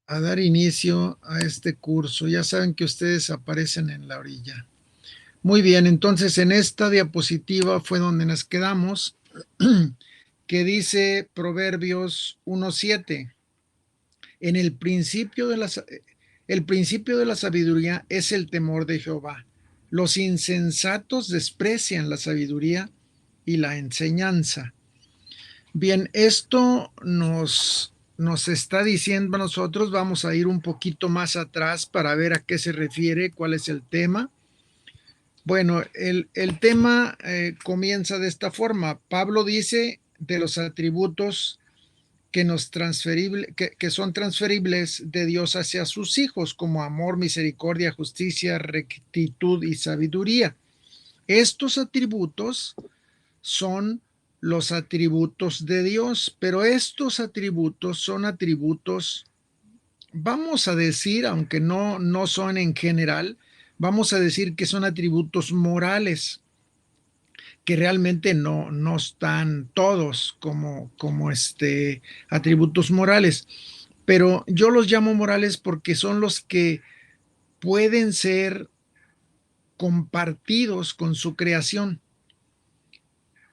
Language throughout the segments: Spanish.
a dar inicio a este curso. Ya saben que ustedes aparecen en la orilla. Muy bien, entonces en esta diapositiva fue donde nos quedamos, que dice Proverbios 1:7. En el principio de la sabiduría es el temor de Jehová. Los insensatos desprecian la sabiduría y la enseñanza. Bien, esto nos está diciendo a nosotros, vamos a ir un poquito más atrás para ver a qué se refiere, cuál es el tema. Bueno, el tema comienza de esta forma. Pablo dice de los atributos que son transferibles de Dios hacia sus hijos, como amor, misericordia, justicia, rectitud y sabiduría. Estos atributos son los atributos de Dios, pero estos atributos son atributos, vamos a decir, aunque no son en general, vamos a decir que son atributos morales, que realmente no están todos como atributos morales, pero yo los llamo morales porque son los que pueden ser compartidos con su creación.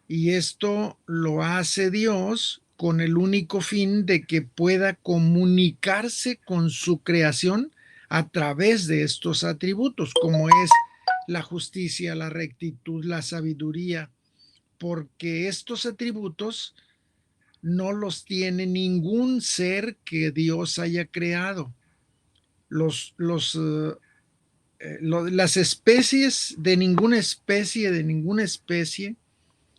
Y esto lo hace Dios con el único fin de que pueda comunicarse con su creación a través de estos atributos, como es la justicia, la rectitud, la sabiduría, porque estos atributos no los tiene ningún ser que Dios haya creado. Las especies de ninguna especie,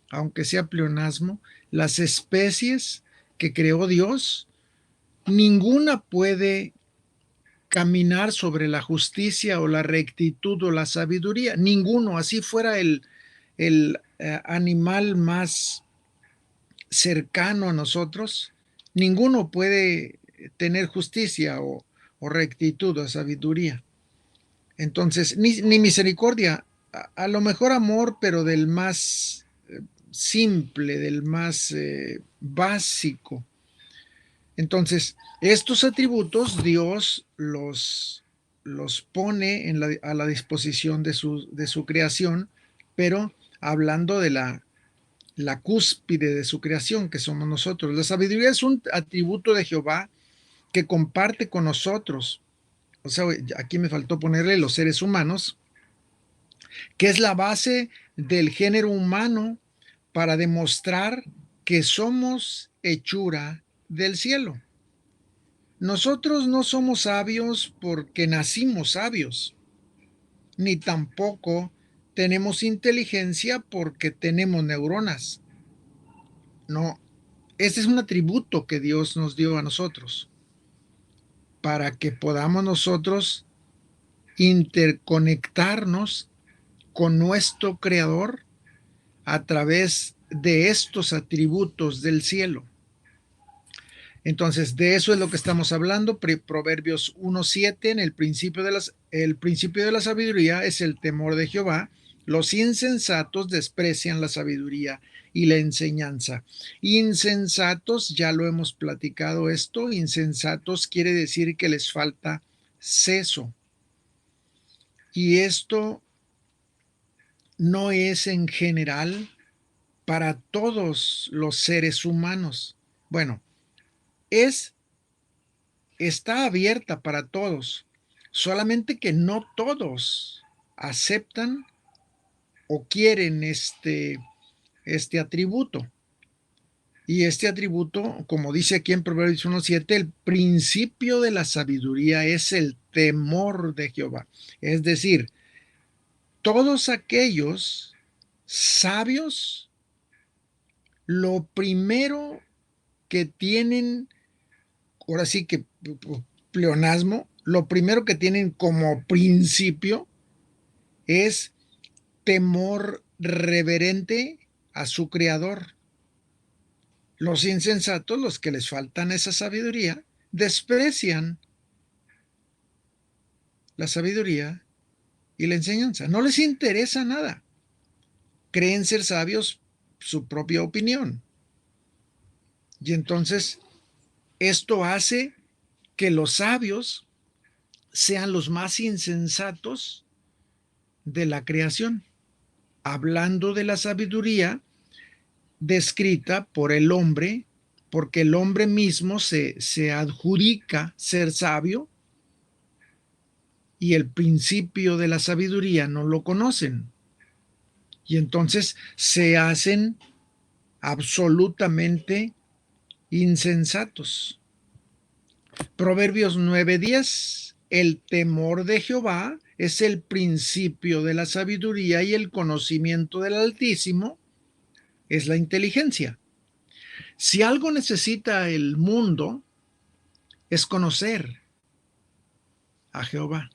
aunque sea pleonasmo, las especies que creó Dios, ninguna puede caminar sobre la justicia o la rectitud o la sabiduría. Ninguno, así fuera el animal más cercano a nosotros, ninguno puede tener justicia o rectitud o sabiduría. Entonces, ni misericordia, a lo mejor amor, pero del más simple, del más básico. Entonces, estos atributos Dios los pone a la disposición de su creación, pero hablando de la cúspide de su creación, que somos nosotros. La sabiduría es un atributo de Jehová que comparte con nosotros. O sea, aquí me faltó ponerle los seres humanos, que es la base del género humano para demostrar que somos hechura del cielo. Nosotros no somos sabios porque nacimos sabios, ni tampoco tenemos inteligencia porque tenemos neuronas. No, este es un atributo que Dios nos dio a nosotros para que podamos nosotros interconectarnos con nuestro Creador a través de estos atributos del cielo. Entonces, de eso es lo que estamos hablando. Proverbios 1:7, el principio de la sabiduría es el temor de Jehová. Los insensatos desprecian la sabiduría y la enseñanza. Insensatos, ya lo hemos platicado esto, insensatos quiere decir que les falta seso. Y esto no es en general para todos los seres humanos. Bueno, es está abierta para todos, solamente que no todos aceptan o quieren este atributo. Y este atributo, como dice aquí en Proverbios 1:7, el principio de la sabiduría es el temor de Jehová. Es decir, todos aquellos sabios, lo primero que tienen, ahora sí que pleonasmo, lo primero que tienen como principio es temor reverente a su creador. Los insensatos, los que les faltan esa sabiduría, desprecian la sabiduría y la enseñanza. No les interesa nada. Creen ser sabios su propia opinión. Y entonces esto hace que los sabios sean los más insensatos de la creación, hablando de la sabiduría descrita por el hombre, porque el hombre mismo se adjudica ser sabio y el principio de la sabiduría no lo conocen. Y entonces se hacen absolutamente insensatos. Proverbios 9:10, el temor de Jehová es el principio de la sabiduría y el conocimiento del Altísimo es la inteligencia. Si algo necesita el mundo es conocer a Jehová.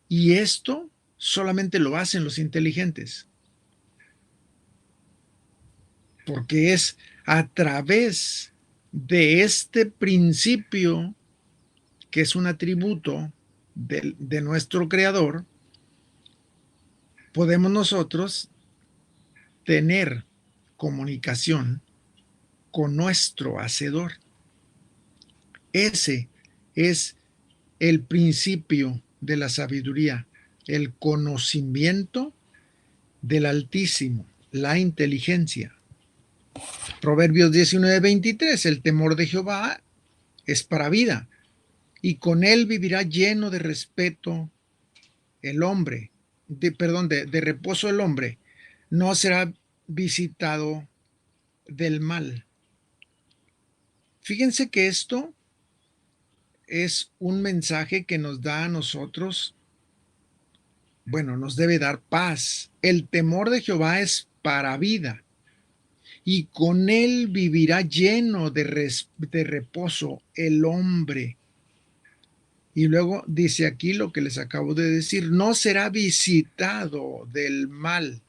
Y esto solamente lo hacen los inteligentes, porque es a través de este principio, que es un atributo de nuestro Creador, podemos nosotros tener comunicación con nuestro Hacedor. Ese es el principio de la sabiduría, el conocimiento del Altísimo, la inteligencia. Proverbios 19:23, el temor de Jehová es para vida, y con él vivirá lleno de respeto el hombre, de reposo el hombre, no será visitado del mal. Fíjense que esto es un mensaje que nos da a nosotros, bueno, nos debe dar paz. El temor de Jehová es para vida, y con él vivirá lleno de reposo el hombre. Y luego dice aquí lo que les acabo de decir, no será visitado del mal.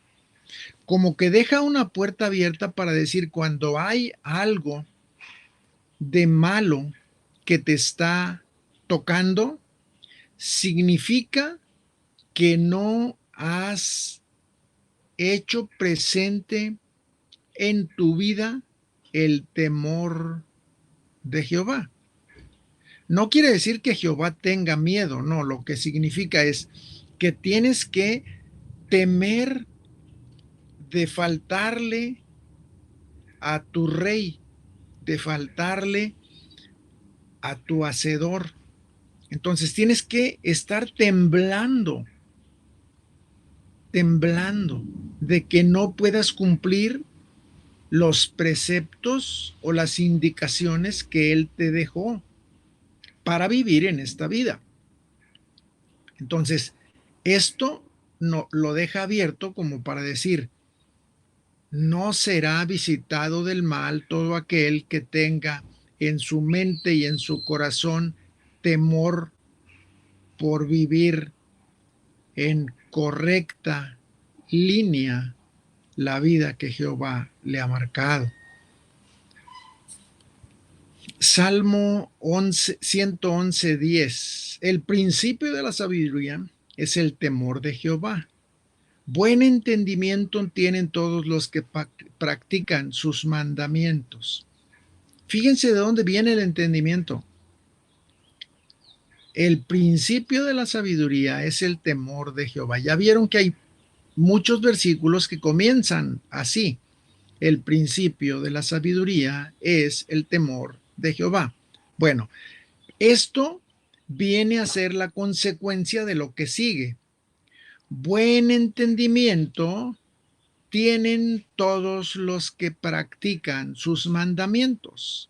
Como que deja una puerta abierta para decir, cuando hay algo de malo que te está tocando, significa que no has hecho presente en tu vida el temor de Jehová. No quiere decir que Jehová tenga miedo, no, lo que significa es que tienes que temer de faltarle a tu rey, de faltarle a tu hacedor. Entonces tienes que estar temblando de que no puedas cumplir los preceptos o las indicaciones que Él te dejó para vivir en esta vida. Entonces, esto no, lo deja abierto como para decir, no será visitado del mal todo aquel que tenga en su mente y en su corazón temor por vivir en correcta línea la vida que Jehová le ha marcado. Salmo 111:10. El principio de la sabiduría es el temor de Jehová. Buen entendimiento tienen todos los que practican sus mandamientos. Fíjense de dónde viene el entendimiento. El principio de la sabiduría es el temor de Jehová. Ya vieron que hay muchos versículos que comienzan así. El principio de la sabiduría es el temor de Jehová. Bueno, esto viene a ser la consecuencia de lo que sigue. Buen entendimiento tienen todos los que practican sus mandamientos.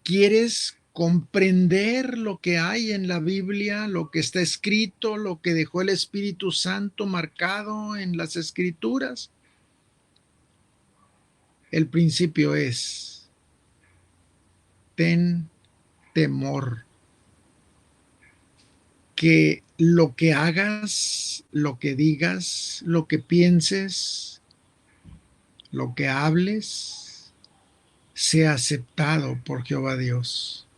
¿Quieres comprender lo que hay en la Biblia, lo que está escrito, lo que dejó el Espíritu Santo marcado en las Escrituras? El principio es, ten temor, que lo que hagas, lo que digas, lo que pienses, lo que hables, sea aceptado por Jehová Dios.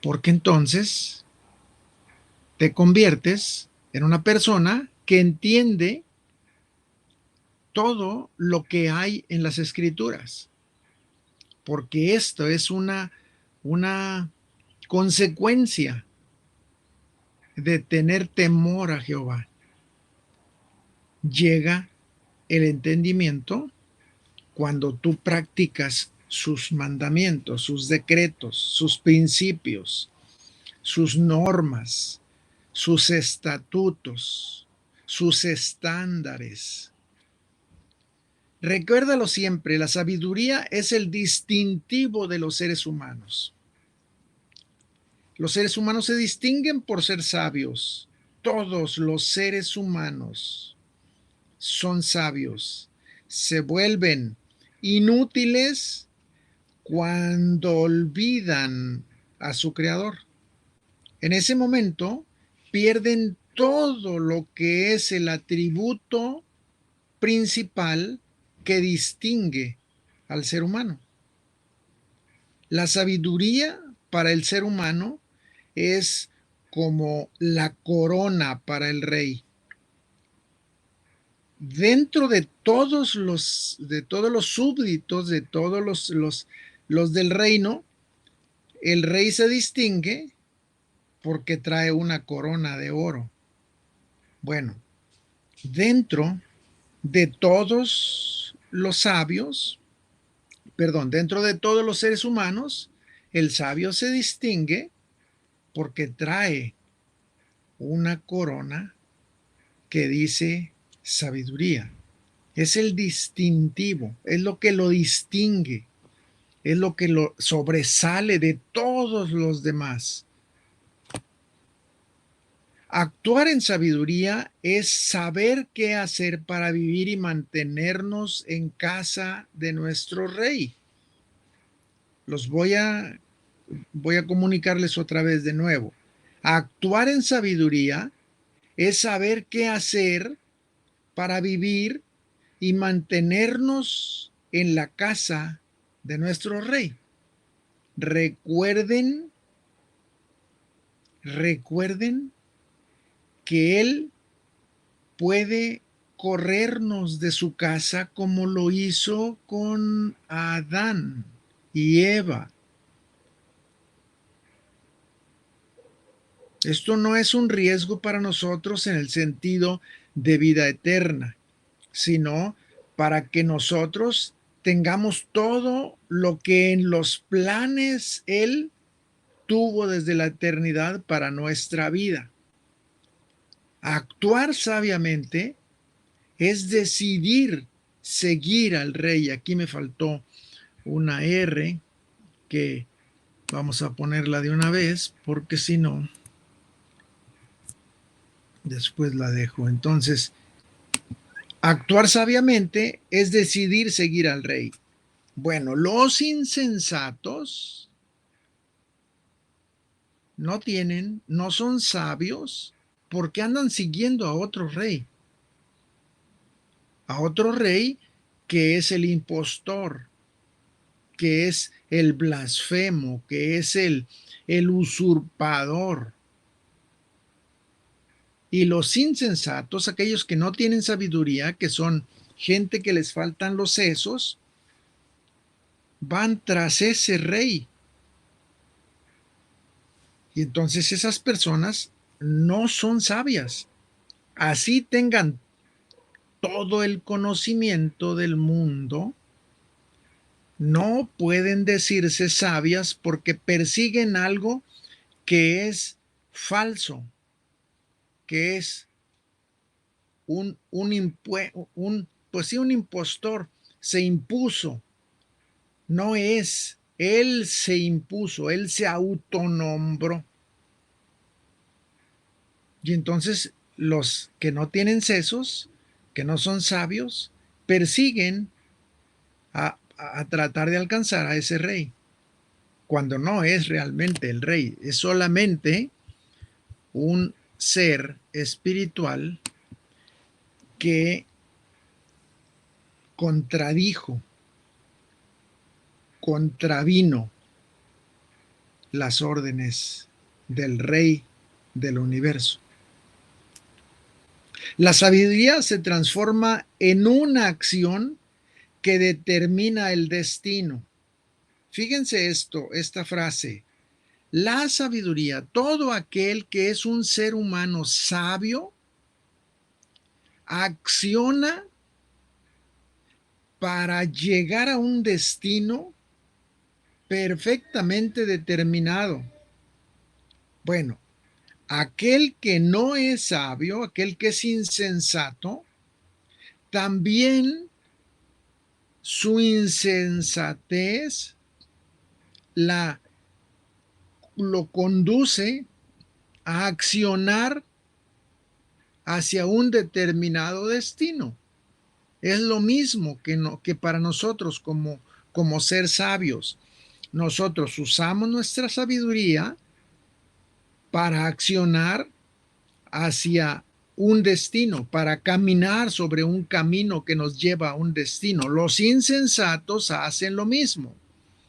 Porque entonces te conviertes en una persona que entiende todo lo que hay en las Escrituras. porque esto es una consecuencia de tener temor a Jehová. Llega el entendimiento cuando tú practicas sus mandamientos, sus decretos, sus principios, sus normas, sus estatutos, sus estándares. Recuérdalo siempre, la sabiduría es el distintivo de los seres humanos. Los seres humanos se distinguen por ser sabios. Todos los seres humanos son sabios. Se vuelven inútiles cuando olvidan a su creador. En ese momento pierden todo lo que es el atributo principal que distingue al ser humano. La sabiduría para el ser humano es como la corona para el rey. Dentro de todos los súbditos, de todos los del reino, el rey se distingue porque trae una corona de oro. Bueno, dentro de todos los sabios, dentro de todos los seres humanos, el sabio se distingue porque trae una corona que dice sabiduría. Es el distintivo, es lo que lo distingue, es lo que lo sobresale de todos los demás. Actuar en sabiduría es saber qué hacer para vivir y mantenernos en casa de nuestro rey. Voy a comunicarles otra vez de nuevo. Actuar en sabiduría es saber qué hacer para vivir y mantenernos en la casa de nuestro rey. Recuerden que él puede corrernos de su casa como lo hizo con Adán y Eva. Esto no es un riesgo para nosotros en el sentido de vida eterna, sino para que nosotros tengamos todo lo que en los planes Él tuvo desde la eternidad para nuestra vida. Actuar sabiamente es decidir seguir al rey. Aquí me faltó una R que vamos a ponerla de una vez porque si no, después la dejo. Entonces, actuar sabiamente es decidir seguir al rey. Bueno, los insensatos no son sabios porque andan siguiendo a otro rey que es el impostor, que es el blasfemo, que es el usurpador. Y los insensatos, aquellos que no tienen sabiduría, que son gente que les faltan los sesos, van tras ese rey. Y entonces esas personas no son sabias. Así tengan todo el conocimiento del mundo, no pueden decirse sabias porque persiguen algo que es falso, que es un impostor, se impuso, no es, él se impuso, él se autonombró. Y entonces los que no tienen sesos, que no son sabios, persiguen a tratar de alcanzar a ese rey, cuando no es realmente el rey, es solamente un ser espiritual que contravino las órdenes del rey del universo. La sabiduría se transforma en una acción que determina el destino. Fíjense esta frase. La sabiduría, todo aquel que es un ser humano sabio, acciona para llegar a un destino perfectamente determinado. Bueno, aquel que no es sabio, aquel que es insensato, también su insensatez lo conduce a accionar hacia un determinado destino. Es lo mismo que para nosotros como ser sabios. Nosotros usamos nuestra sabiduría para accionar hacia un destino, para caminar sobre un camino que nos lleva a un destino. Los insensatos hacen lo mismo.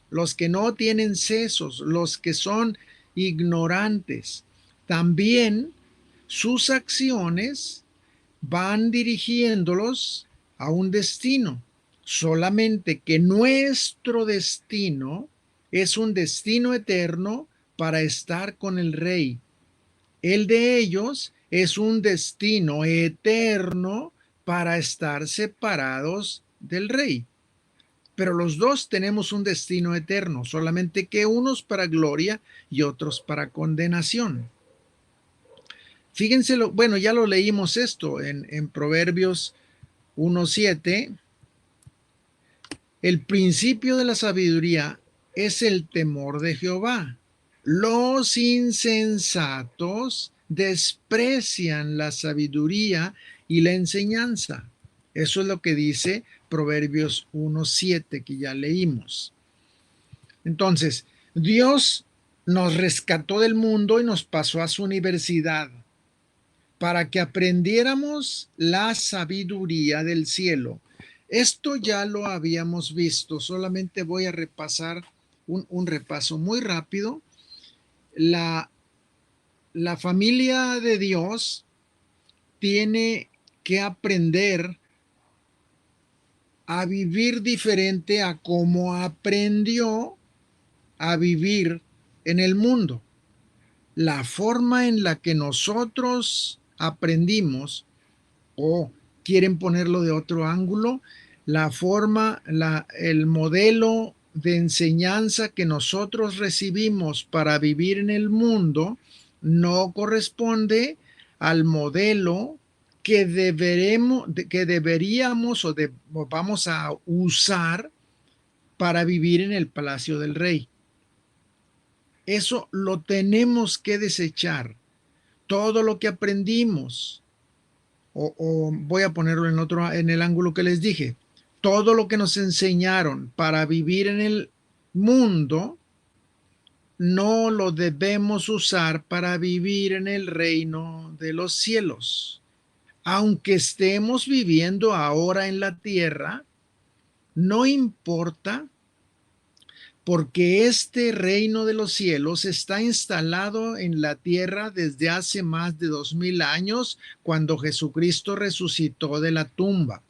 Los que no tienen sesos, los que son ignorantes, también sus acciones van dirigiéndolos a un destino. Solamente que nuestro destino es un destino eterno para estar con el Rey. El de ellos es un destino eterno para estar separados del Rey. Pero los dos tenemos un destino eterno, solamente que unos para gloria y otros para condenación. Fíjense, bueno, ya lo leímos esto en Proverbios 1:7. El principio de la sabiduría es el temor de Jehová. Los insensatos desprecian la sabiduría y la enseñanza. Eso es lo que dice Proverbios 1:7 que ya leímos. Entonces, Dios nos rescató del mundo y nos pasó a su universidad para que aprendiéramos la sabiduría del cielo. Esto ya lo habíamos visto, solamente voy a repasar un repaso muy rápido. La, la familia de Dios tiene que aprender a vivir diferente a como aprendió a vivir en el mundo. La forma en la que nosotros aprendimos, o quieren ponerlo de otro ángulo, la forma, el modelo de enseñanza que nosotros recibimos para vivir en el mundo no corresponde al modelo que deberíamos o vamos a usar para vivir en el palacio del rey. Eso lo tenemos que desechar. Todo lo que aprendimos, o voy a ponerlo en el ángulo que les dije, todo lo que nos enseñaron para vivir en el mundo, no lo debemos usar para vivir en el reino de los cielos. Aunque estemos viviendo ahora en la tierra, no importa, porque este reino de los cielos está instalado en la tierra desde hace más de 2000 años, cuando Jesucristo resucitó de la tumba.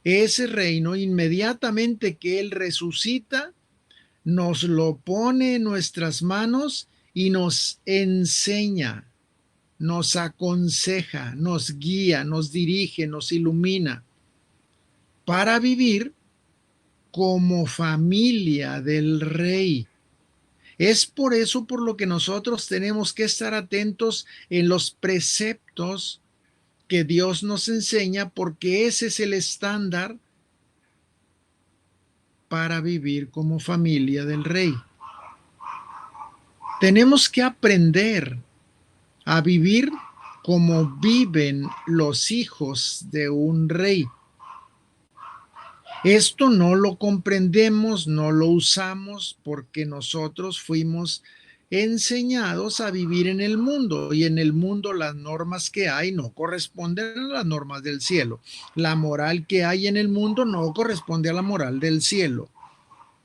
Ese reino, inmediatamente que Él resucita, nos lo pone en nuestras manos y nos enseña, nos aconseja, nos guía, nos dirige, nos ilumina para vivir como familia del Rey. Es por eso por lo que nosotros tenemos que estar atentos en los preceptos que Dios nos enseña, porque ese es el estándar para vivir como familia del Rey. Tenemos que aprender a vivir como viven los hijos de un rey. Esto no lo comprendemos, no lo usamos porque nosotros fuimos enseñados a vivir en el mundo, y en el mundo las normas que hay no corresponden a las normas del cielo. La moral que hay en el mundo no corresponde a la moral del cielo.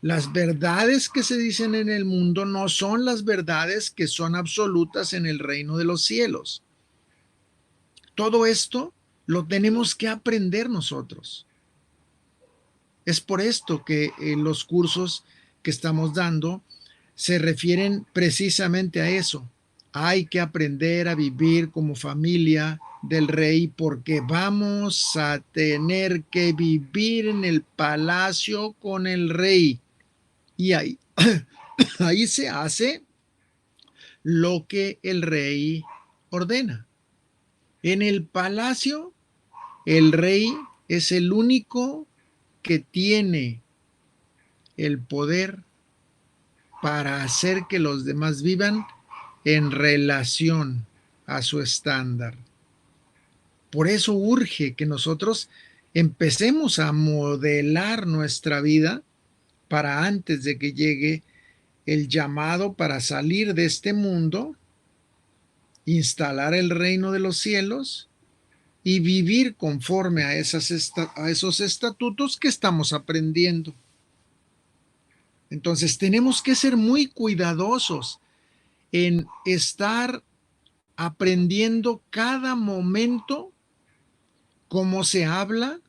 Las verdades que se dicen en el mundo no son las verdades que son absolutas en el reino de los cielos. Todo esto lo tenemos que aprender nosotros. Es por esto que los cursos que estamos dando se refieren precisamente a eso. Hay que aprender a vivir como familia del rey porque vamos a tener que vivir en el palacio con el rey. Y ahí, ahí se hace lo que el rey ordena. En el palacio, el rey es el único que tiene el poder para hacer que los demás vivan en relación a su estándar. Por eso urge que nosotros empecemos a modelar nuestra vida para antes de que llegue el llamado para salir de este mundo, instalar el reino de los cielos y vivir conforme a esos estatutos que estamos aprendiendo. Entonces tenemos que ser muy cuidadosos en estar aprendiendo cada momento cómo se habla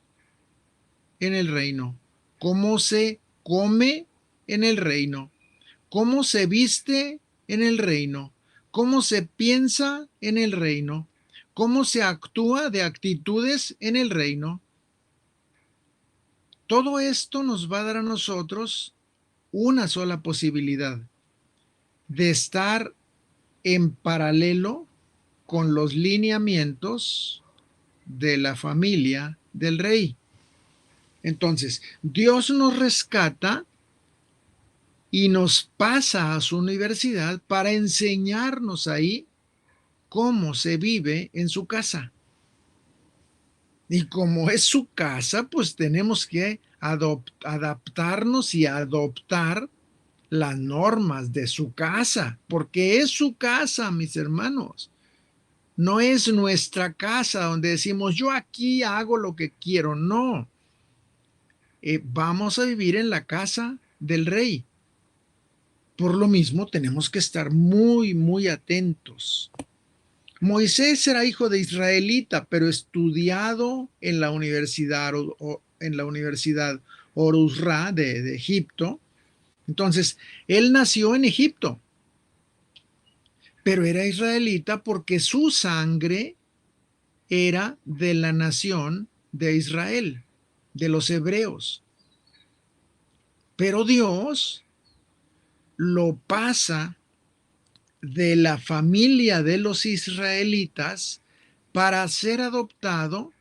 en el reino, cómo se come en el reino, cómo se viste en el reino, cómo se piensa en el reino, cómo se actúa de actitudes en el reino. Todo esto nos va a dar a nosotros una sola posibilidad de estar en paralelo con los lineamientos de la familia del rey. Entonces, Dios nos rescata y nos pasa a su universidad para enseñarnos ahí cómo se vive en su casa. Y como es su casa, pues tenemos que adaptarnos y adoptar las normas de su casa, porque es su casa, mis hermanos. No es nuestra casa donde decimos, yo aquí hago lo que quiero. No, vamos a vivir en la casa del rey. Por lo mismo, tenemos que estar muy, muy atentos. Moisés era hijo de israelita, pero estudiado en la universidad Horusra de Egipto. Entonces, él nació en Egipto, pero era israelita porque su sangre era de la nación de Israel, de los hebreos. Pero Dios lo pasa de la familia de los israelitas para ser adoptado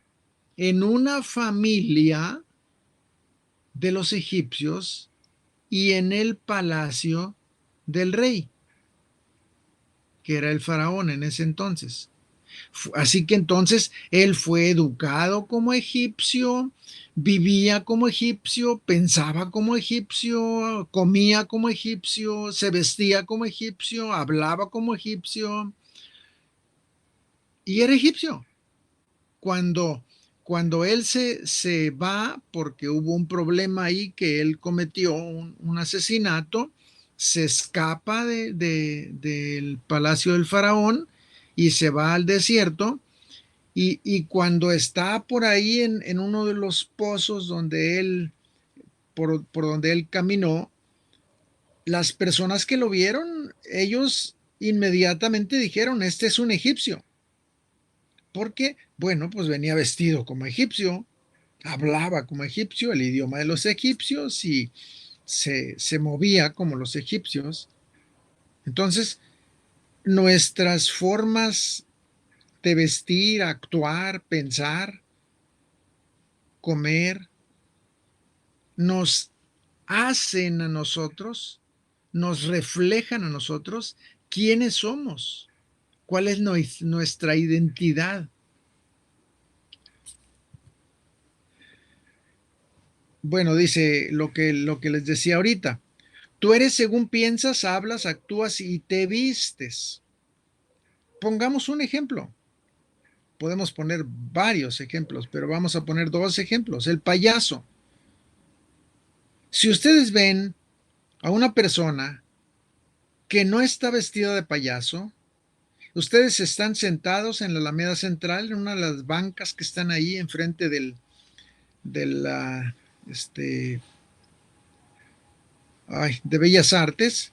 en una familia de los egipcios y en el palacio del rey, que era el faraón en ese entonces. Así que entonces él fue educado como egipcio, vivía como egipcio, pensaba como egipcio, comía como egipcio, se vestía como egipcio, hablaba como egipcio y era egipcio. Cuando, cuando él se va porque hubo un problema ahí que él cometió un asesinato, se escapa del palacio del faraón y se va al desierto. Y cuando está por ahí en uno de los pozos donde por donde él caminó, las personas que lo vieron, ellos inmediatamente dijeron, este es un egipcio. Porque, bueno, pues venía vestido como egipcio, hablaba como egipcio, el idioma de los egipcios y se movía como los egipcios. Entonces, nuestras formas de vestir, actuar, pensar, comer, nos hacen a nosotros, nos reflejan a nosotros quiénes somos, cuál es nuestra identidad. Bueno, dice lo que les decía ahorita. Tú eres según piensas, hablas, actúas y te vistes. Pongamos un ejemplo. Podemos poner varios ejemplos, pero vamos a poner dos ejemplos. El payaso. Si ustedes ven a una persona que no está vestida de payaso, ustedes están sentados en la Alameda Central, en una de las bancas que están ahí enfrente del, este, de Bellas Artes.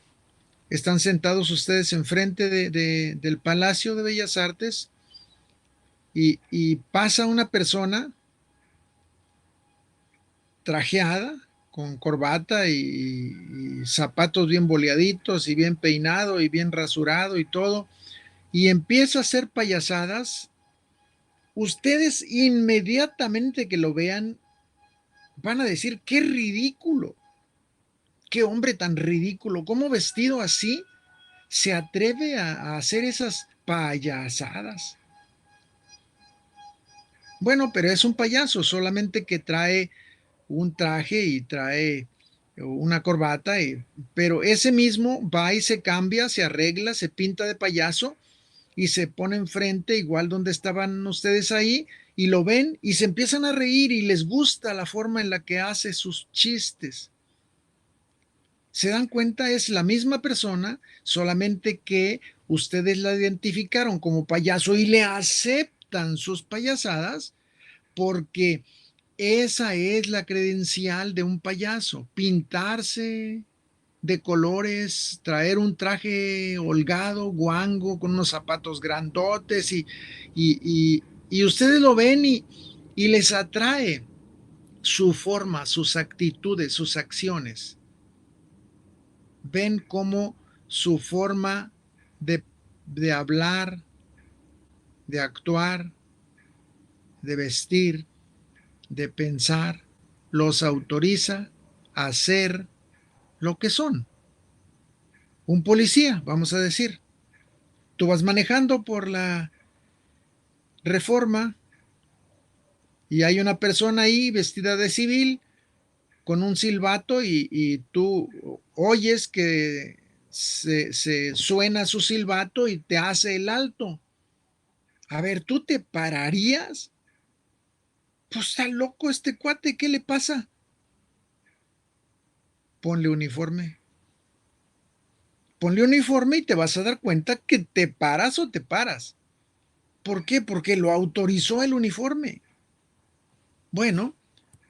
Están sentados ustedes enfrente del Palacio de Bellas Artes y pasa una persona trajeada con corbata y zapatos bien boleaditos y bien peinado y bien rasurado y todo, y empieza a hacer payasadas. Ustedes inmediatamente que lo vean van a decir, qué ridículo, qué hombre tan ridículo, cómo vestido así se atreve a hacer esas payasadas. Bueno, pero es un payaso, solamente que trae un traje y trae una corbata, pero ese mismo va y se cambia, se arregla, se pinta de payaso y se pone enfrente, igual donde estaban ustedes ahí, y lo ven y se empiezan a reír y les gusta la forma en la que hace sus chistes. Se dan cuenta, es la misma persona, solamente que ustedes la identificaron como payaso y le aceptan sus payasadas porque esa es la credencial de un payaso, pintarse de colores, traer un traje holgado, guango, con unos zapatos grandotes y ustedes lo ven y les atrae su forma, sus actitudes, sus acciones. Ven cómo su forma de, de hablar, de actuar, de vestir, de pensar, los autoriza a hacer lo que son. Un policía, vamos a decir. Tú vas manejando por la Reforma y hay una persona ahí vestida de civil con un silbato y tú oyes que se suena su silbato y te hace el alto. A ver, ¿tú te pararías? Pues está loco este cuate, ¿qué le pasa? Ponle uniforme. Ponle uniforme y te vas a dar cuenta que te paras o te paras. ¿Por qué? Porque lo autorizó el uniforme. Bueno,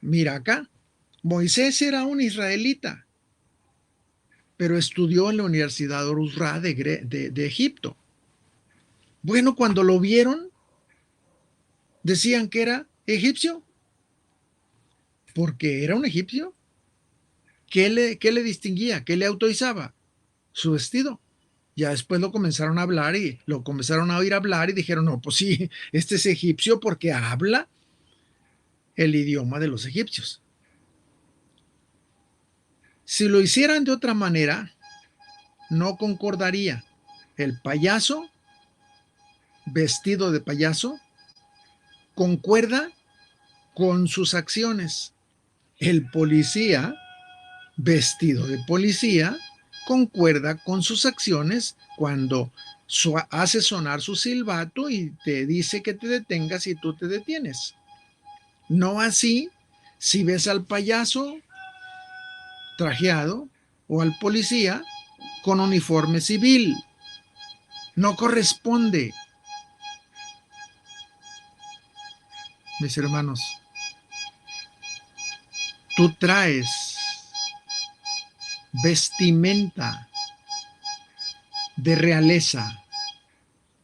mira acá. Moisés era un israelita, pero estudió en la Universidad Urra de Egipto. Bueno, cuando lo vieron, decían que era egipcio, porque era un egipcio. ¿Qué le distinguía? ¿Qué le autorizaba? Su vestido. Ya después lo comenzaron a hablar y lo comenzaron a oír hablar y dijeron, no, pues sí, este es egipcio porque habla el idioma de los egipcios. Si lo hicieran de otra manera, no concordaría. El payaso, vestido de payaso, concuerda con sus acciones. El policía, vestido de policía, concuerda con sus acciones cuando hace sonar su silbato y te dice que te detengas y tú te detienes. No así si ves al payaso trajeado o al policía con uniforme civil. No corresponde, mis hermanos. Tú traes vestimenta de realeza.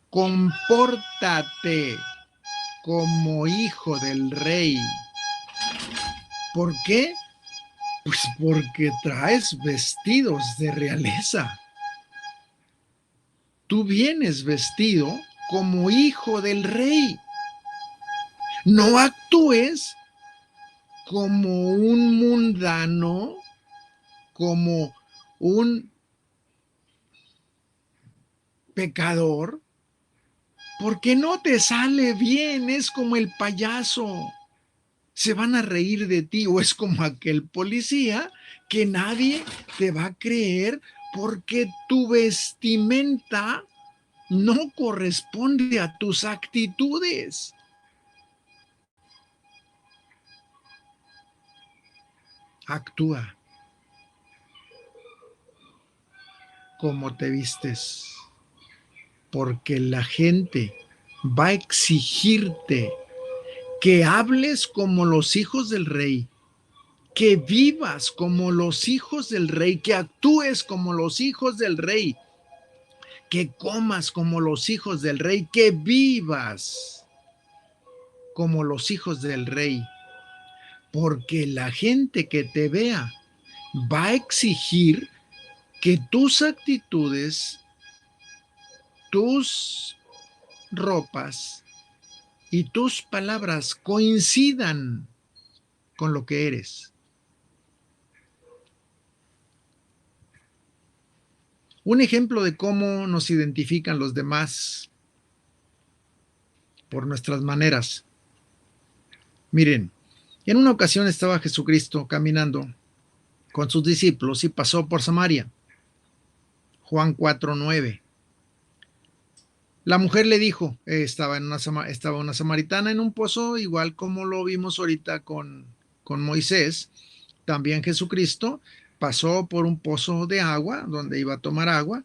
Compórtate como hijo del rey. ¿Por qué? Pues porque traes vestidos de realeza. Tú vienes vestido como hijo del rey. No actúes como un mundano, como un pecador, porque no te sale bien, es como el payaso. Se van a reír de ti o es como aquel policía que nadie te va a creer porque tu vestimenta no corresponde a tus actitudes. Actúa como te vistes, porque la gente va a exigirte que hables como los hijos del rey, que vivas como los hijos del rey, que actúes como los hijos del rey, que comas como los hijos del rey, que vivas como los hijos del rey, porque la gente que te vea va a exigir que tus actitudes, tus ropas y tus palabras coincidan con lo que eres. Un ejemplo de cómo nos identifican los demás por nuestras maneras. Miren, en una ocasión estaba Jesucristo caminando con sus discípulos y pasó por Samaria. Juan 4:9. La mujer le dijo, estaba una samaritana en un pozo, igual como lo vimos ahorita con Moisés. También Jesucristo pasó por un pozo de agua, donde iba a tomar agua,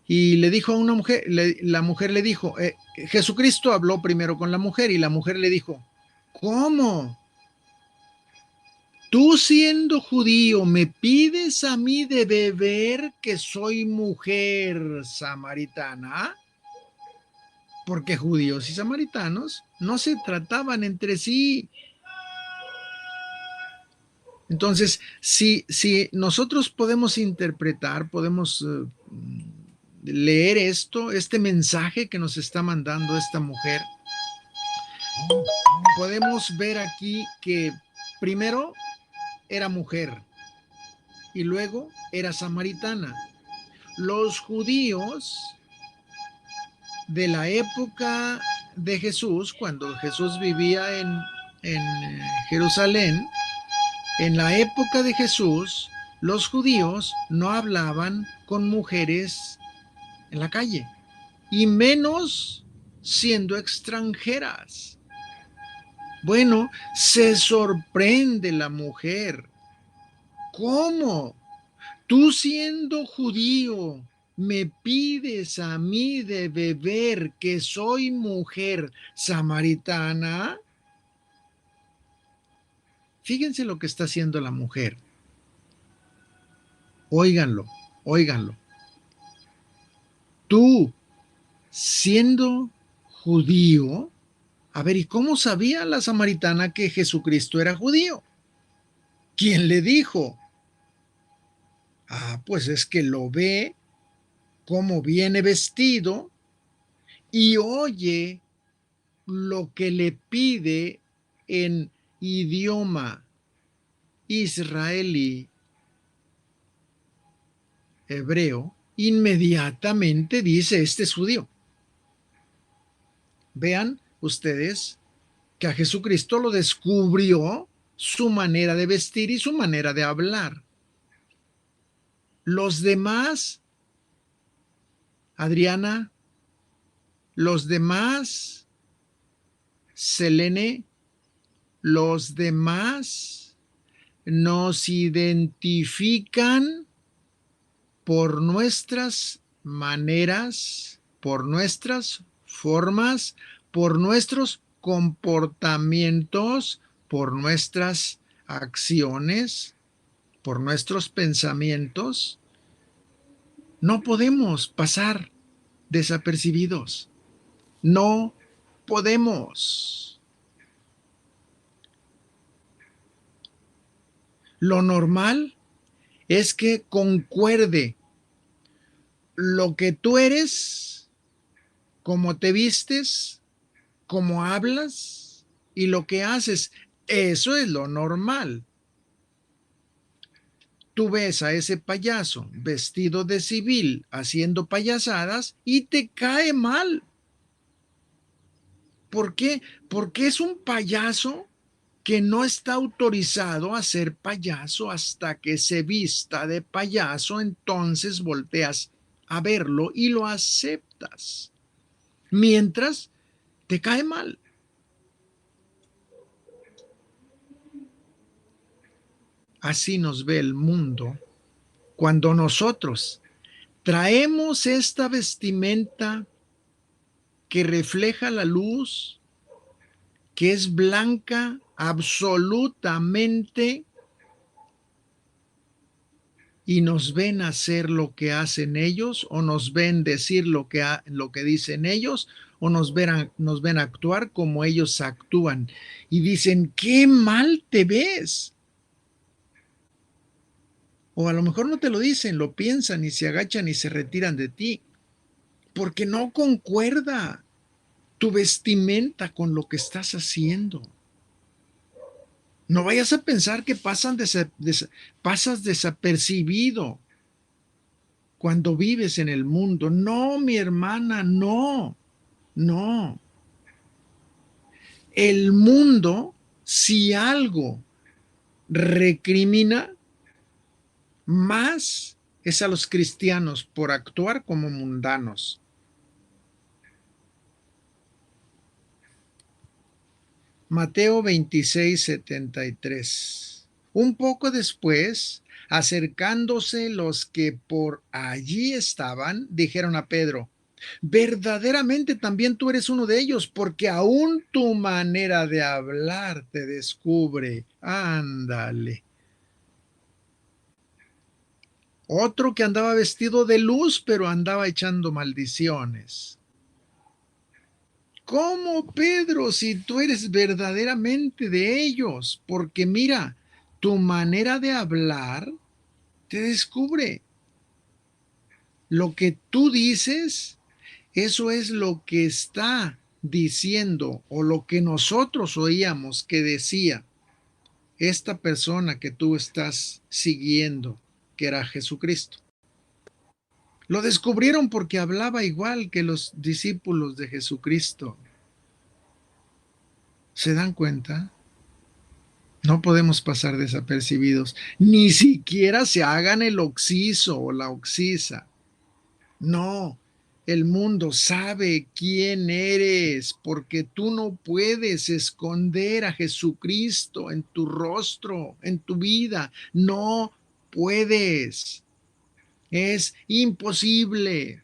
y le dijo a una mujer, la mujer le dijo, Jesucristo habló primero con la mujer, y la mujer le dijo, ¿cómo? Tú siendo judío, ¿me pides a mí de beber que soy mujer samaritana? Porque judíos y samaritanos no se trataban entre sí. Entonces, si nosotros podemos interpretar, podemos leer este mensaje que nos está mandando esta mujer, podemos ver aquí que primero era mujer y luego era samaritana. Los judíos de la época de Jesús, cuando Jesús vivía en Jerusalén, en la época de Jesús, los judíos no hablaban con mujeres en la calle, y menos siendo extranjeras. Bueno, se sorprende la mujer. ¿Cómo? Tú siendo judío, me pides a mí de beber que soy mujer samaritana. Fíjense lo que está haciendo la mujer. Óiganlo, óiganlo. Tú, siendo judío, a ver, ¿y cómo sabía la samaritana que Jesucristo era judío? ¿Quién le dijo? Pues es que lo ve cómo viene vestido y oye lo que le pide en idioma israelí hebreo, inmediatamente dice, este es judío. Vean ustedes que a Jesucristo lo descubrió su manera de vestir y su manera de hablar. Los demás, Adriana, los demás, Selene, los demás nos identifican por nuestras maneras, por nuestras formas, por nuestros comportamientos, por nuestras acciones, por nuestros pensamientos. No podemos pasar desapercibidos. No podemos. Lo normal es que concuerde lo que tú eres, cómo te vistes, cómo hablas y lo que haces. Eso es lo normal. Tú ves a ese payaso vestido de civil haciendo payasadas y te cae mal. ¿Por qué? Porque es un payaso que no está autorizado a ser payaso hasta que se vista de payaso, entonces volteas a verlo y lo aceptas. Mientras te cae mal. Así nos ve el mundo cuando nosotros traemos esta vestimenta que refleja la luz, que es blanca absolutamente, y nos ven hacer lo que hacen ellos, o nos ven decir lo que dicen ellos, o nos ven actuar como ellos actúan. Y dicen, qué mal te ves. O a lo mejor no te lo dicen, lo piensan y se agachan y se retiran de ti, porque no concuerda tu vestimenta con lo que estás haciendo. No vayas a pensar que pasas desapercibido cuando vives en el mundo. No, mi hermana, no, no. El mundo, si algo recrimina, más es a los cristianos por actuar como mundanos. Mateo 26:73. Un poco después, acercándose los que por allí estaban, dijeron a Pedro, verdaderamente también tú eres uno de ellos, porque aún tu manera de hablar te descubre. Ándale. Otro que andaba vestido de luz, pero andaba echando maldiciones. ¿Cómo, Pedro, si tú eres verdaderamente de ellos? Porque mira, tu manera de hablar te descubre. Lo que tú dices, eso es lo que está diciendo o lo que nosotros oíamos que decía esta persona que tú estás siguiendo, que era Jesucristo. Lo descubrieron porque hablaba igual que los discípulos de Jesucristo. ¿Se dan cuenta? No podemos pasar desapercibidos. Ni siquiera se hagan el oxiso o la oxisa. No, el mundo sabe quién eres porque tú no puedes esconder a Jesucristo en tu rostro, en tu vida. No puedes. Es imposible.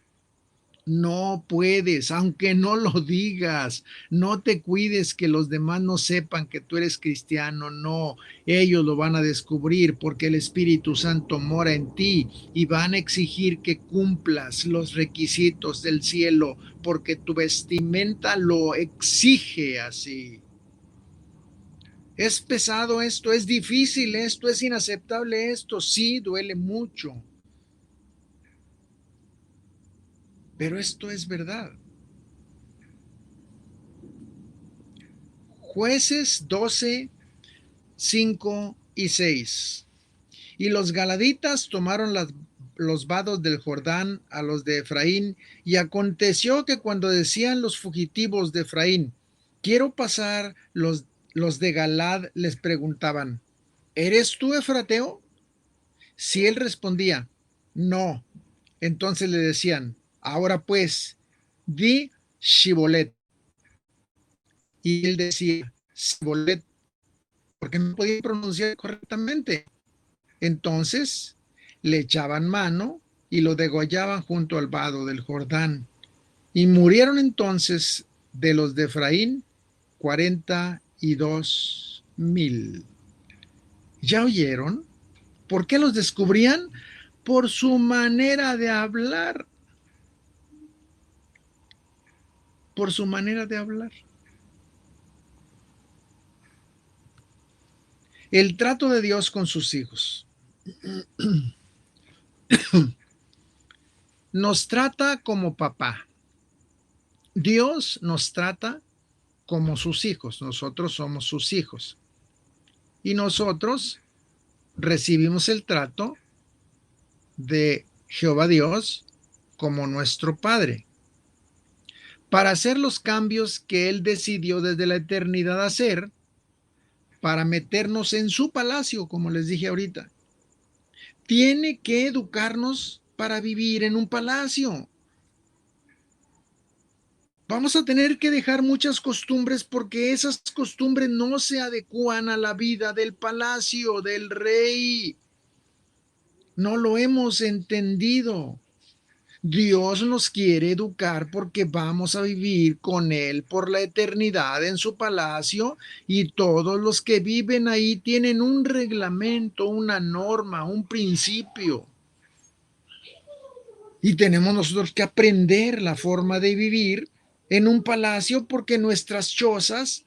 No puedes, aunque no lo digas. No te cuides que los demás no sepan que tú eres cristiano. No, ellos lo van a descubrir porque el Espíritu Santo mora en ti y van a exigir que cumplas los requisitos del cielo porque tu vestimenta lo exige así. Es pesado esto, es difícil esto, es inaceptable esto. Sí, duele mucho. Pero esto es verdad. Jueces 12, 5 y 6. Y los galaditas tomaron los vados del Jordán a los de Efraín, y aconteció que cuando decían los fugitivos de Efraín, quiero pasar, los de Galad les preguntaban, ¿eres tú Efrateo? Si él respondía, no, entonces le decían, ahora pues, di Shibolet. Y él decía, Shibolet, porque no podía pronunciar correctamente. Entonces le echaban mano y lo degollaban junto al vado del Jordán. Y murieron entonces de los de Efraín 42,000. ¿Ya oyeron? ¿Por qué los descubrían? Por su manera de hablar. Por su manera de hablar. El trato de Dios con sus hijos. Nos trata como papá. Dios nos trata como sus hijos. Nosotros somos sus hijos. Y nosotros recibimos el trato de Jehová Dios como nuestro Padre para hacer los cambios que Él decidió desde la eternidad hacer para meternos en su palacio, como les dije ahorita. Tiene que educarnos para vivir en un palacio. Vamos a tener que dejar muchas costumbres porque esas costumbres no se adecúan a la vida del palacio, del rey. No lo hemos entendido. Dios nos quiere educar porque vamos a vivir con Él por la eternidad en su palacio y todos los que viven ahí tienen un reglamento, una norma, un principio. Y tenemos nosotros que aprender la forma de vivir en un palacio porque nuestras chozas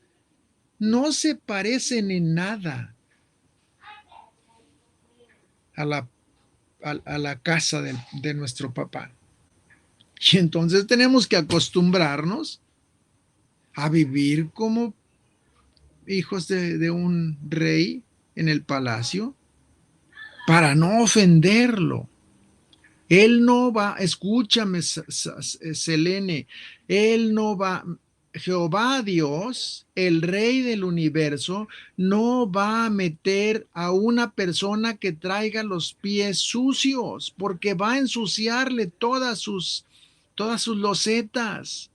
no se parecen en nada a la casa de nuestro papá. Y entonces tenemos que acostumbrarnos a vivir como hijos de un rey en el palacio para no ofenderlo. Él no va, escúchame, Selene, él no va, Jehová Dios, el rey del universo, no va a meter a una persona que traiga los pies sucios, porque va a ensuciarle todas sus losetas.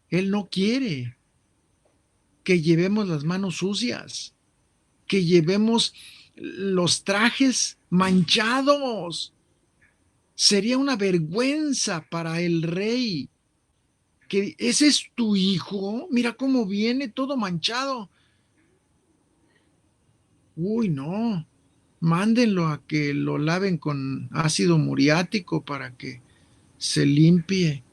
Él no quiere que llevemos las manos sucias, que llevemos los trajes manchados. Sería una vergüenza para el rey que ese es tu hijo, mira cómo viene todo manchado. Uy, no, mándenlo a que lo laven con ácido muriático para que se limpie.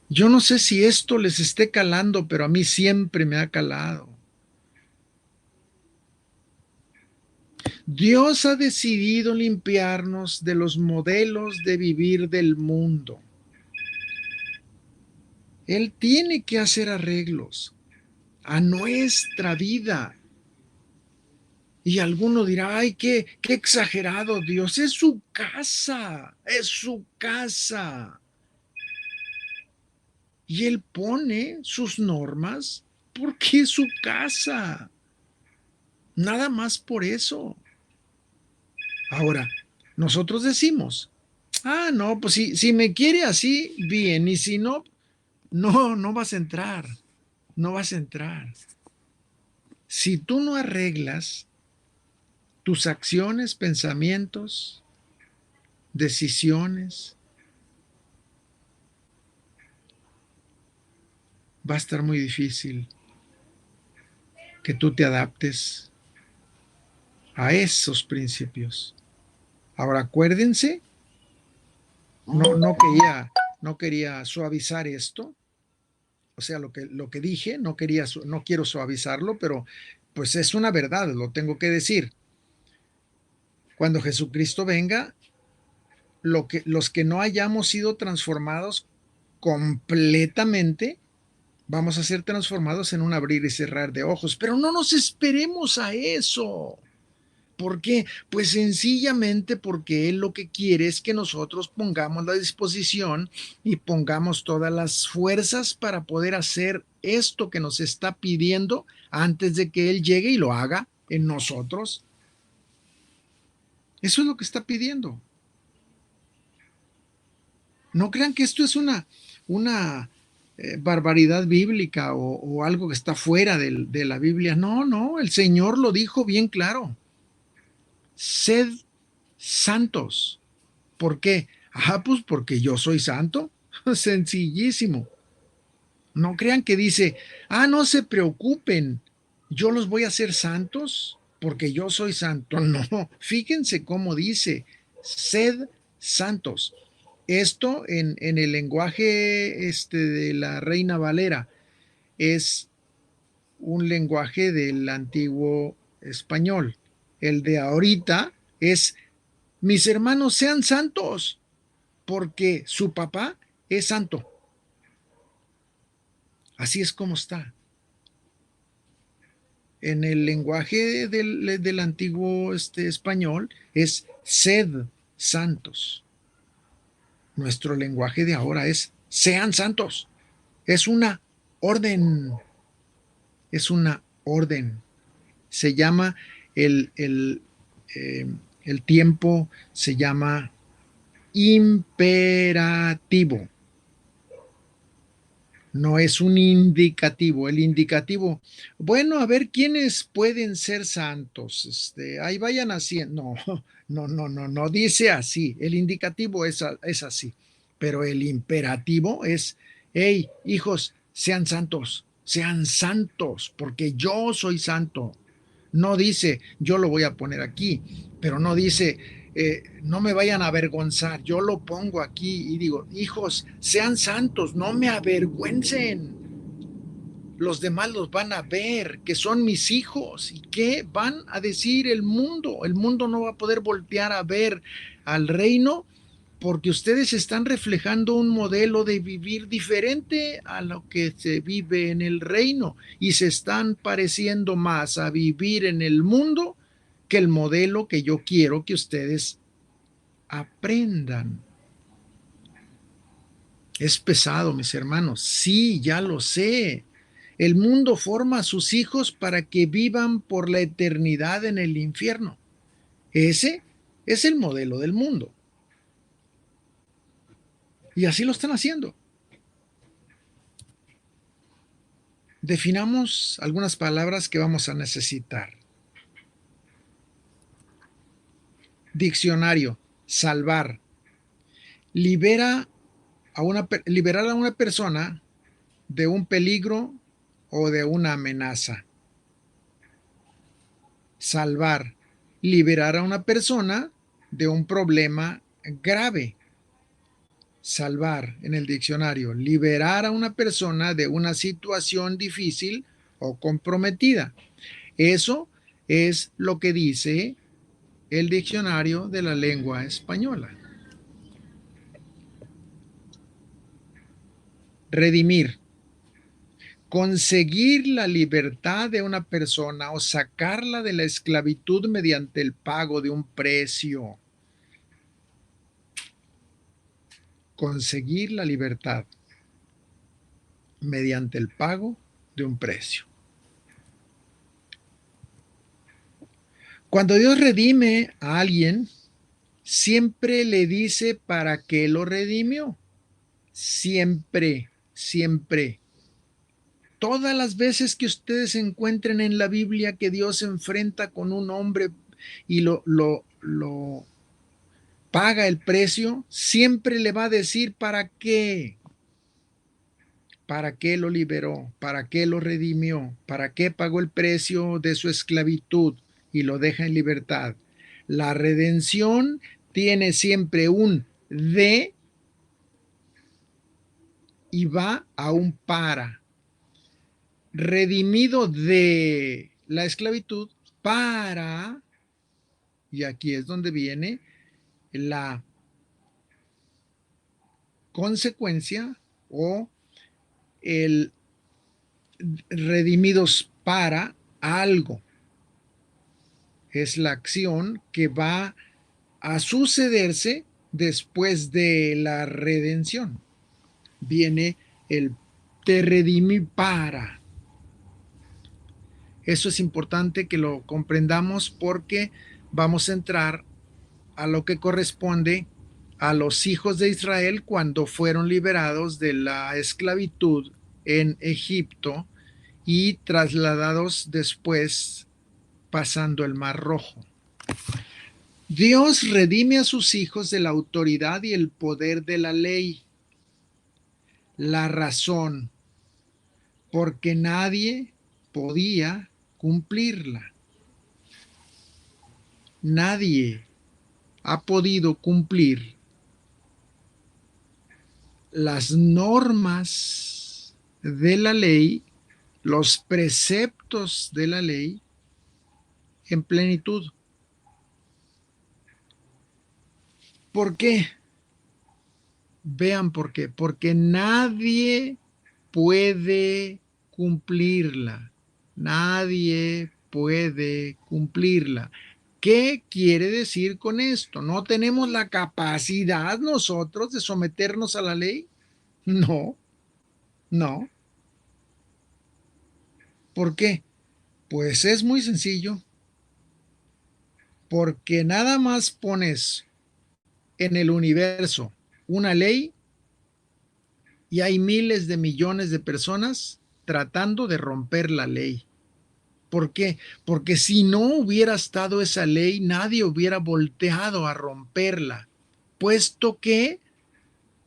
Yo no sé si esto les esté calando, pero a mí siempre me ha calado. Dios ha decidido limpiarnos de los modelos de vivir del mundo. Él tiene que hacer arreglos a nuestra vida. Y alguno dirá, ay, qué exagerado Dios, es su casa, es su casa. Y Él pone sus normas porque es su casa. Nada más por eso. Ahora, nosotros decimos, no, pues si me quiere así, bien, y si no, no vas a entrar, no vas a entrar. Si tú no arreglas tus acciones, pensamientos, decisiones, va a estar muy difícil que tú te adaptes a esos principios. Ahora acuérdense, no quería suavizar esto, o sea, lo que dije, no quiero suavizarlo, pero pues es una verdad, lo tengo que decir. Cuando Jesucristo venga, los que no hayamos sido transformados completamente, vamos a ser transformados en un abrir y cerrar de ojos, pero no nos esperemos a eso. ¿Por qué? Pues sencillamente porque Él lo que quiere es que nosotros pongamos la disposición y pongamos todas las fuerzas para poder hacer esto que nos está pidiendo antes de que Él llegue y lo haga en nosotros. Eso es lo que está pidiendo. No crean que esto es una barbaridad bíblica o algo que está fuera de la Biblia. No, no, el Señor lo dijo bien claro. Sed santos. ¿Por qué? Pues porque yo soy santo. Sencillísimo. No crean que dice, no se preocupen, yo los voy a hacer santos porque yo soy santo. No, fíjense cómo dice, sed santos. Esto en el lenguaje de la Reina Valera es un lenguaje del antiguo español. El de ahorita es, mis hermanos sean santos, porque su papá es santo. Así es como está. En el lenguaje del antiguo español es sed santos. Nuestro lenguaje de ahora es sean santos. Es una orden. Es una orden. Se llama eh, el tiempo, se llama imperativo. no es un indicativo. El indicativo, bueno, a ver quiénes pueden ser santos. Ahí vayan haciendo. No, no dice así. El indicativo es así. Pero el imperativo es, hey, hijos, sean santos, porque yo soy santo. No dice, yo lo voy a poner aquí, pero no dice, no me vayan a avergonzar. Yo lo pongo aquí y digo, hijos, sean santos, no me avergüencen. Los demás los van a ver, que son mis hijos. ¿Y qué van a decir el mundo? El mundo no va a poder voltear a ver al reino porque ustedes están reflejando un modelo de vivir diferente a lo que se vive en el reino y se están pareciendo más a vivir en el mundo que el modelo que yo quiero que ustedes aprendan. Es pesado, mis hermanos. Sí, ya lo sé. El mundo forma a sus hijos para que vivan por la eternidad en el infierno. Ese es el modelo del mundo. Y así lo están haciendo. Definamos algunas palabras que vamos a necesitar. Diccionario, salvar. Liberar a una persona de un peligro o de una amenaza. Salvar, liberar a una persona de un problema grave. Salvar en el diccionario, liberar a una persona de una situación difícil o comprometida. Eso es lo que dice el diccionario de la lengua española. Redimir, conseguir la libertad de una persona o sacarla de la esclavitud mediante el pago de un precio. Conseguir la libertad mediante el pago de un precio. Cuando Dios redime a alguien, siempre le dice para qué lo redimió. Siempre, siempre. Todas las veces que ustedes encuentren en la Biblia que Dios se enfrenta con un hombre y lo paga el precio, siempre le va a decir para qué lo liberó, para qué lo redimió, para qué pagó el precio de su esclavitud y lo deja en libertad. La redención tiene siempre un de y va a un para. Redimido de la esclavitud para, y aquí es donde viene la consecuencia o el redimidos para algo. Es la acción que va a sucederse después de la redención. Viene el te redimí para. Eso es importante que lo comprendamos porque vamos a entrar a lo que corresponde a los hijos de Israel cuando fueron liberados de la esclavitud en Egipto y trasladados después pasando el Mar Rojo. Dios redime a sus hijos de la autoridad y el poder de la ley. La razón, porque nadie podía cumplirla. Nadie ha podido cumplir las normas de la ley, los preceptos de la ley en plenitud. ¿Por qué? Vean por qué. Porque nadie puede cumplirla. Nadie puede cumplirla. ¿Qué quiere decir con esto? ¿No tenemos la capacidad nosotros de someternos a la ley? No, no. ¿Por qué? Pues es muy sencillo. Porque nada más pones en el universo una ley y hay miles de millones de personas tratando de romper la ley. ¿Por qué? Porque si no hubiera estado esa ley, nadie hubiera volteado a romperla, puesto que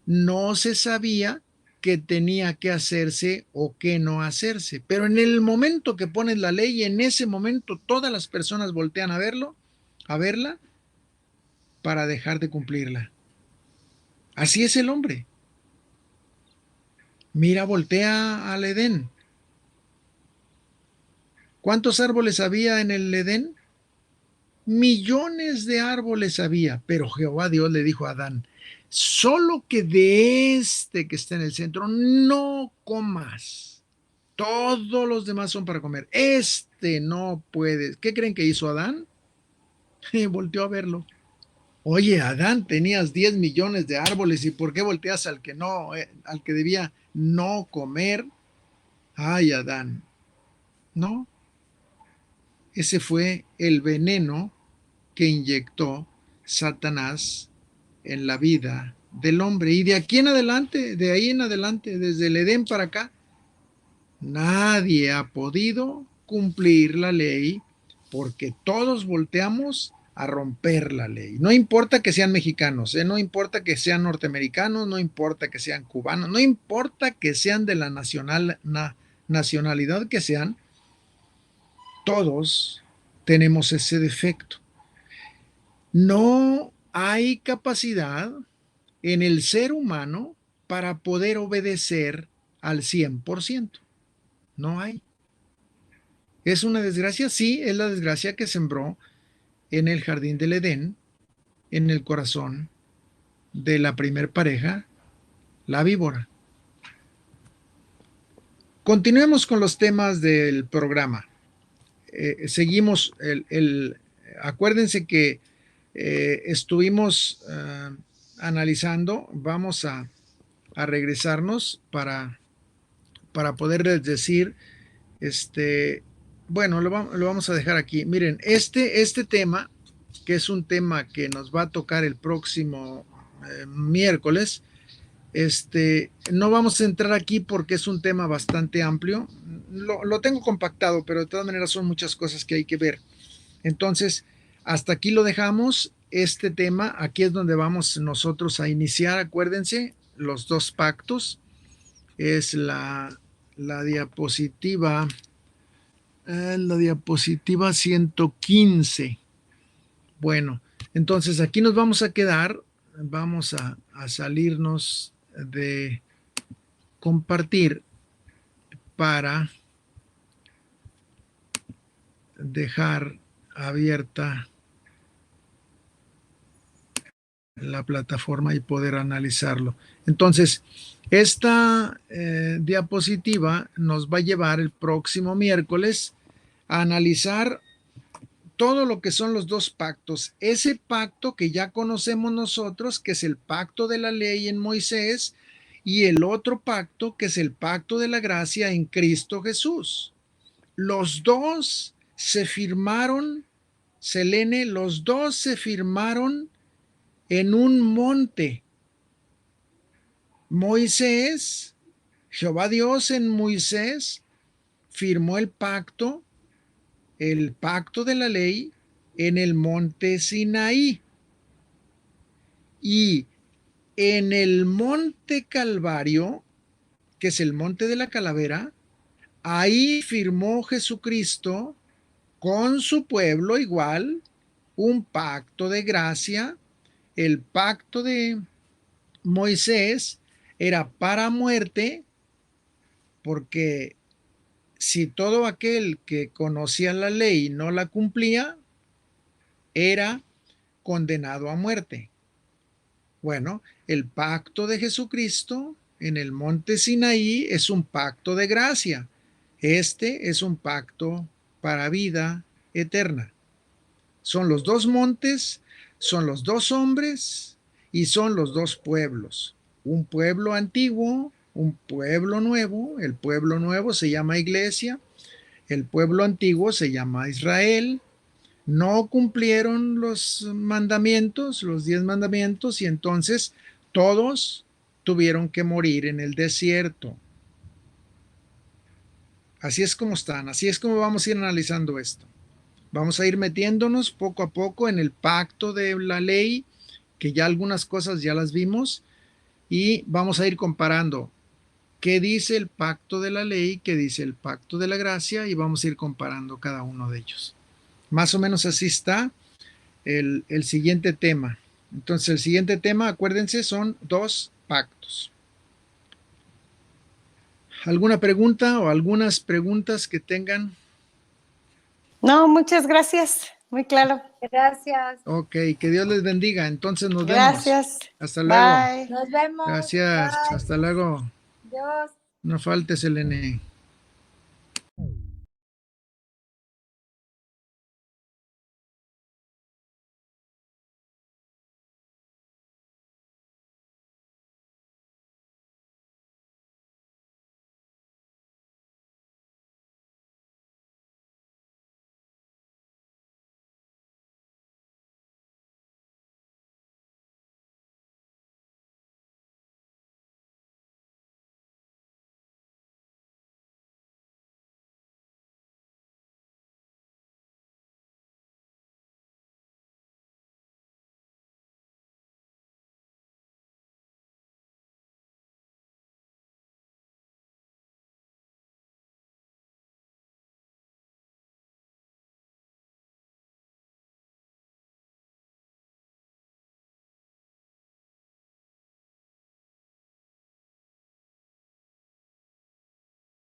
no se sabía qué tenía que hacerse o qué no hacerse. Pero en el momento que pones la ley, en ese momento todas las personas voltean a verla, para dejar de cumplirla. Así es el hombre. Mira, voltea al Edén. ¿Cuántos árboles había en el Edén? Millones de árboles había, pero Jehová Dios le dijo a Adán, solo que de este que está en el centro no comas. Todos los demás son para comer. Este no puedes. ¿Qué creen que hizo Adán? Volteó a verlo. Oye, Adán, tenías 10 millones de árboles y ¿por qué volteas al que no, al que debía no comer? Ay, Adán. No, ese fue el veneno que inyectó Satanás en la vida del hombre. Y de aquí en adelante, de ahí en adelante, desde el Edén para acá, nadie ha podido cumplir la ley porque todos volteamos a romper la ley. No importa que sean mexicanos, no importa que sean norteamericanos, no importa que sean cubanos, no importa que sean de la nacionalidad que sean, todos tenemos ese defecto. No hay capacidad en el ser humano para poder obedecer al 100%. No hay. ¿Es una desgracia? Sí, es la desgracia que sembró en el jardín del Edén, en el corazón de la primer pareja, la víbora. Continuemos con los temas del programa. Seguimos acuérdense que estuvimos analizando, vamos a regresarnos para poderles decir, bueno, lo vamos a dejar aquí. Miren, este tema, que es un tema que nos va a tocar el próximo miércoles, no vamos a entrar aquí porque es un tema bastante amplio. Lo tengo compactado, pero de todas maneras son muchas cosas que hay que ver. Entonces, hasta aquí lo dejamos. Este tema, aquí es donde vamos nosotros a iniciar. Acuérdense, los dos pactos. Es la diapositiva. La diapositiva 115. Bueno, entonces aquí nos vamos a quedar. Vamos a salirnos de compartir para dejar abierta la plataforma y poder analizarlo. Entonces, esta diapositiva nos va a llevar el próximo miércoles a analizar todo lo que son los dos pactos. Ese pacto que ya conocemos nosotros, que es el pacto de la ley en Moisés, y el otro pacto, que es el pacto de la gracia en Cristo Jesús. Los dos se firmaron, Selene, los dos se firmaron en un monte. Moisés, Jehová Dios en Moisés, firmó el pacto de la ley en el monte Sinaí. Y en el monte Calvario, que es el monte de la calavera, ahí firmó Jesucristo con su pueblo igual un pacto de gracia. El pacto de Moisés era para muerte, porque si todo aquel que conocía la ley no la cumplía, era condenado a muerte. Bueno, el pacto de Jesucristo en el monte Sinaí es un pacto de gracia. Este es un pacto para vida eterna. Son los dos montes, son los dos hombres y son los dos pueblos. Un pueblo antiguo, un pueblo nuevo. El pueblo nuevo se llama Iglesia, el pueblo antiguo se llama Israel. No cumplieron los mandamientos, los 10 mandamientos, y entonces todos tuvieron que morir en el desierto. Así es como están, así es como vamos a ir analizando esto. Vamos a ir metiéndonos poco a poco en el pacto de la ley, que ya algunas cosas ya las vimos, y vamos a ir comparando qué dice el pacto de la ley, qué dice el pacto de la gracia, y vamos a ir comparando cada uno de ellos. Más o menos así está el siguiente tema. Entonces, el siguiente tema, acuérdense, son 2 pactos. ¿Alguna pregunta o algunas preguntas que tengan? No, muchas gracias. Muy claro. Gracias. Ok, que Dios les bendiga. Entonces nos Gracias. vemos. Hasta luego. Bye. Nos vemos. Gracias. Bye. Hasta luego. Dios. No faltes, Elene.